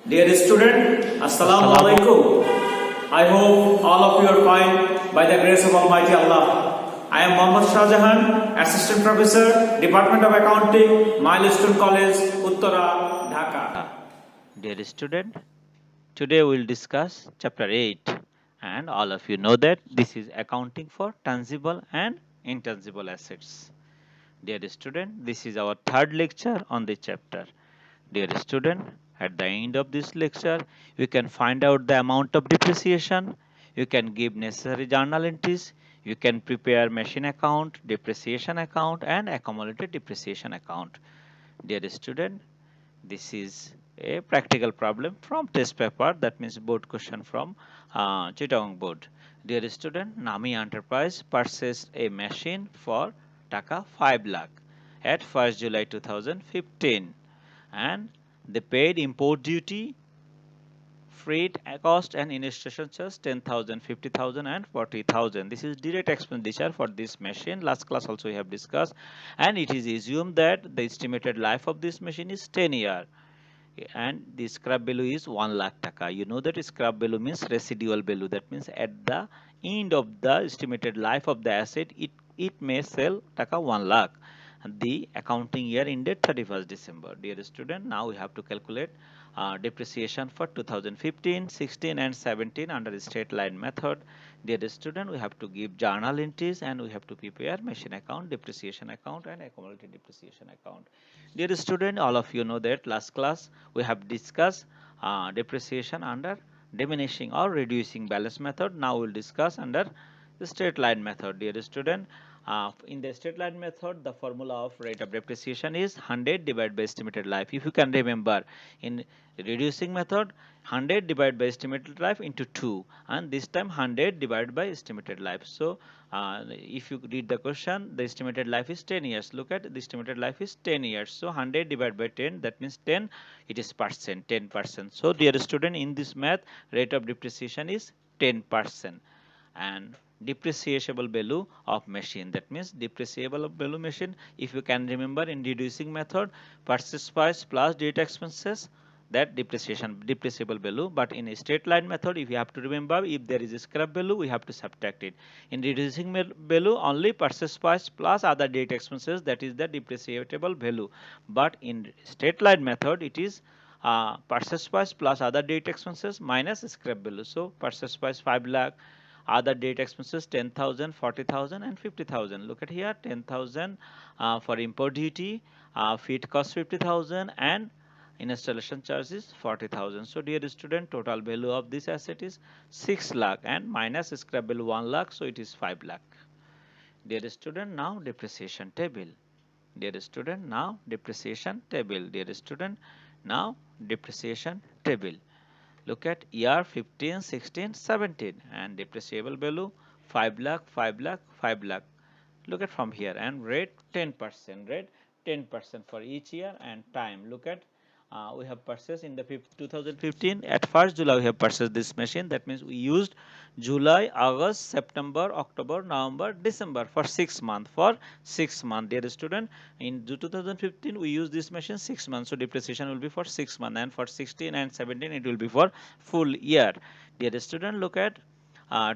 Dear student, Assalamu alaikum. I hope all of you are fine by the grace of Almighty Allah. I am Mohammad Shahjahan, Assistant Professor, Department of Accounting, Milestone College, Uttara, Dhaka. Dear student, today we will discuss chapter 8 and all of you know that this is accounting for tangible and intangible assets. Dear student, this is our third lecture on the chapter. Dear student, at the end of this lecture, you can find out the amount of depreciation, you can give necessary journal entries, you can prepare machine account, depreciation account and accumulated depreciation account. Dear student, this is a practical problem from test paper, that means board question from Chittagong board. Dear student, Nami Enterprise purchased a machine for taka 5 lakh at 1st July 2015 and they paid import duty, freight cost and installation charge 10,000, 50,000 and 40,000. This is direct expenditure for this machine. Last class also we have discussed, and it is assumed that the estimated life of this machine is 10 years and the scrap value is 1 lakh taka. You know that scrap value means residual value. That means at the end of the estimated life of the asset, it may sell taka 1 lakh. The accounting year ended 31st December. Dear student, now we have to calculate depreciation for 2015, 16 and 17 under straight line method. Dear student, we have to give journal entries and we have to prepare machine account, depreciation account and accumulated depreciation account. Dear student, all of you know that last class we have discussed depreciation under diminishing or reducing balance method. Now we will discuss under the straight line method. Dear student, in the straight line method, the formula of rate of depreciation is 100 divided by estimated life. If you can remember, in reducing method, 100 divided by estimated life into 2, and this time 100 divided by estimated life. So if you read the question, the estimated life is 10 years. Look at the estimated life is 10 years. So 100 divided by 10, that means 10, it is percent, 10%. So dear student, in this math, rate of depreciation is 10%. And depreciable value of machine, that means depreciable value machine, if you can remember, in reducing method, purchase price plus direct expenses, that depreciable value. But in a straight line method, if you have to remember, if there is a scrap value, we have to subtract it. In reducing value, only purchase price plus other direct expenses, that is the depreciable value. But in straight line method, it is purchase price plus other direct expenses minus scrap value. So purchase price 5 lakh, other direct expenses 10,000, 40,000 and 50,000. Look at here, 10,000 for import duty, feed cost 50,000 and installation charges 40,000. So dear student, total value of this asset is 6 lakh and minus scrap value 1 lakh, so it is 5 lakh. Dear student, now depreciation table. Dear student, now depreciation table. Dear student, now depreciation table. Look at year 15, 16, 17 and depreciable value 5 lakh, 5 lakh, 5 lakh. Look at from here and rate 10%, rate 10% for each year and time. Look at we have purchased in the 2015 at 1st July we have purchased this machine. That means we used July, August, September, October, November, December for 6 months. For 6 months, dear student, in 2015 we use this machine 6 months, so depreciation will be for 6 months, and for 16 and 17 it will be for full year. Dear student, look at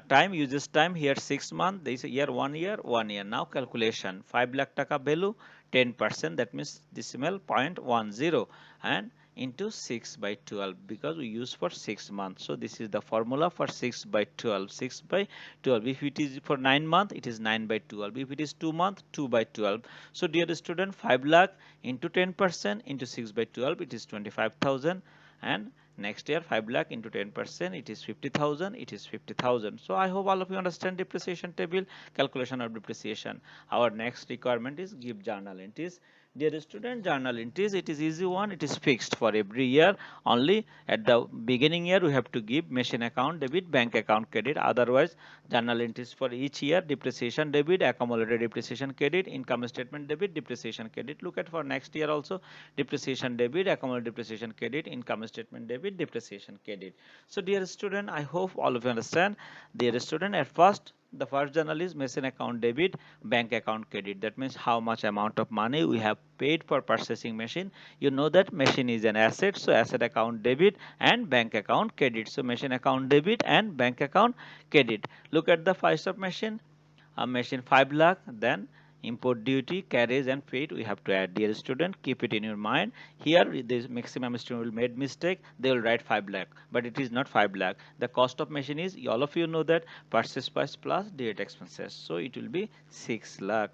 time, uses time here 6 months, this year 1 year, 1 year. Now calculation, 5 lakh taka value 10%, that means decimal 0.10 and into 6 by 12 because we use for 6 months. So this is the formula for 6 by 12, 6 by 12. If it is for 9 months, it is 9 by 12. If it is 2 months, 2 by 12. So dear student, 5 lakh into 10% into 6 by 12, it is 25,000, and next year 5 lakh into 10%, it is 50,000, it is 50,000. So I hope all of you understand depreciation table, calculation of depreciation. Our next requirement is give journal entries. Dear student, journal entries, it is easy one, it is fixed for every year. Only at the beginning year we have to give machine account debit, bank account credit. Otherwise journal entries for each year, depreciation debit, accumulated depreciation credit, income statement debit, depreciation credit. Look at for next year also, depreciation debit, accumulated depreciation credit, income statement debit, depreciation credit. So dear student, I hope all of you understand. Dear student, at first The first journal is machine account debit, bank account credit. That means how much amount of money we have paid for purchasing machine. You know that machine is an asset, so asset account debit and bank account credit. So machine account debit and bank account credit. Look at the price of machine. A machine 5 lakh, then import duty, carriage and freight we have to add. Dear student, keep it in your mind. Here this maximum student will made mistake, they will write 5 lakh, but it is not 5 lakh. The cost of machine is, all of you know that, purchase price plus direct expenses, so it will be 6 lakh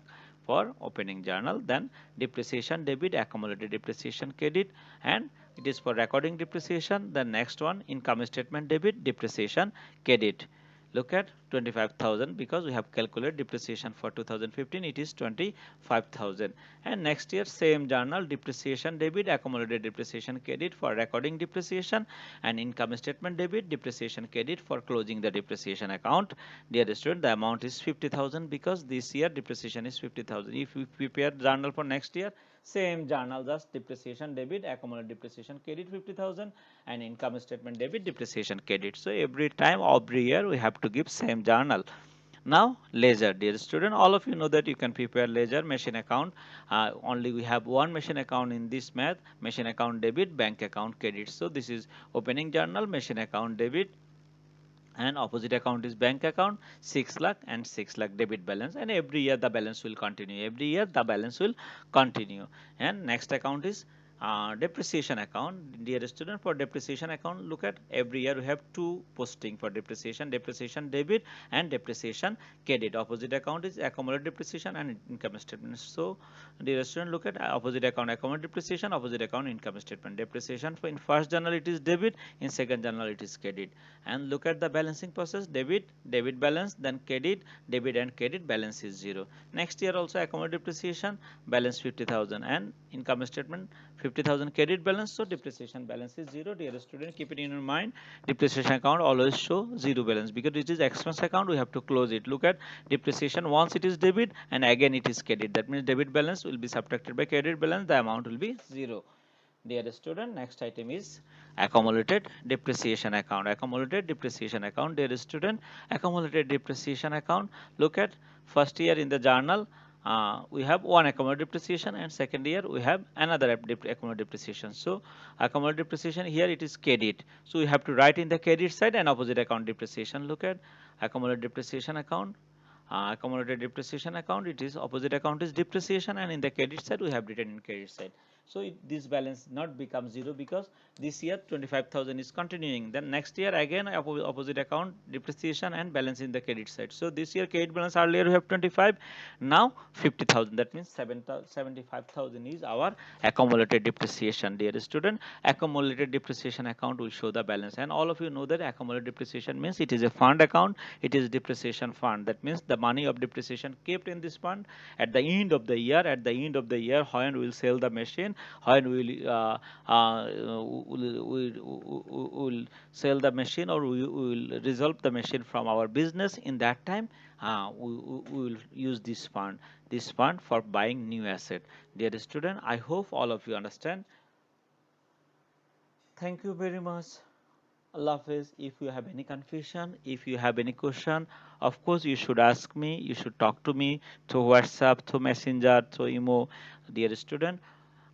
for opening journal. Then depreciation debit, accumulated depreciation credit, and it is for recording depreciation. The next one, income statement debit, depreciation credit. Look at 25,000 because we have calculated depreciation for 2015, it is 25,000. And next year same journal, depreciation debit, accumulated depreciation credit for recording depreciation, and income statement debit, depreciation credit for closing the depreciation account. Dear student, the amount is 50,000 because this year depreciation is 50,000. If we prepare journal for next year, same journal, just depreciation debit, accumulated depreciation credit 50,000, and income statement debit, depreciation credit. So every time, every year we have to give same journal. Now ledger, dear student, all of you know that you can prepare ledger, machine account. Only we have one machine account in this math, machine account debit, bank account credit. So this is opening journal, machine account debit, and opposite account is bank account, 6 lakh and 6 lakh debit balance, and every year the balance will continue, every year the balance will continue. And next account is depreciation account. Dear student, for depreciation account, look at every year we have two posting for depreciation, depreciation debit and depreciation credit. Opposite account is accumulated depreciation and income statement. So dear student, look at opposite account, accumulated depreciation, opposite account, income statement. Depreciation for in first journal it is debit, in second journal it is credit. And look at the balancing process, debit, debit balance, then credit, debit and credit, balance is 0. Next year also accumulated depreciation, balance 50,000, and income statement 50,000 credit balance, so depreciation balance is 0. Dear student, keep it in your mind, depreciation account always show 0 balance because it is expense account, we have to close it. Look at depreciation, once it is debit and again it is credit, that means debit balance will be subtracted by credit balance, the amount will be 0. Dear student, next item is accumulated depreciation account. Accumulated depreciation account, dear student, accumulated depreciation account. Look at first year in the journal, we have one accumulated depreciation, and second year we have another accumulated depreciation. So accumulated depreciation here it is credit, so we have to write in the credit side and opposite account depreciation. Look at accumulated depreciation account. Accumulated depreciation account, it is opposite account is depreciation, and in the credit side we have written in credit side. So this balance not become 0 because this year 25,000 is continuing, then next year again opposite account depreciation and balance in the credit side. So this year credit balance, earlier we have 25, now 50,000, that means 75,000 is our accumulated depreciation. Dear student, accumulated depreciation account will show the balance, and all of you know that accumulated depreciation means it is a fund account, it is depreciation fund. That means the money of depreciation kept in this fund at the end of the year, when we will sell the machine, when we will sell the machine, or we will resolve the machine from our business, in that time we will use this fund for buying new asset. Dear student, I hope all of you understand. Thank you very much. Allah Hafiz. If you have any confusion, if you have any question, of course you should ask me, you should talk to me through WhatsApp, through Messenger, through email. Dear student,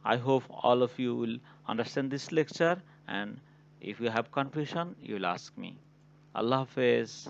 I hope all of you will understand this lecture, and if you have confusion, you will ask me. Allah Hafiz.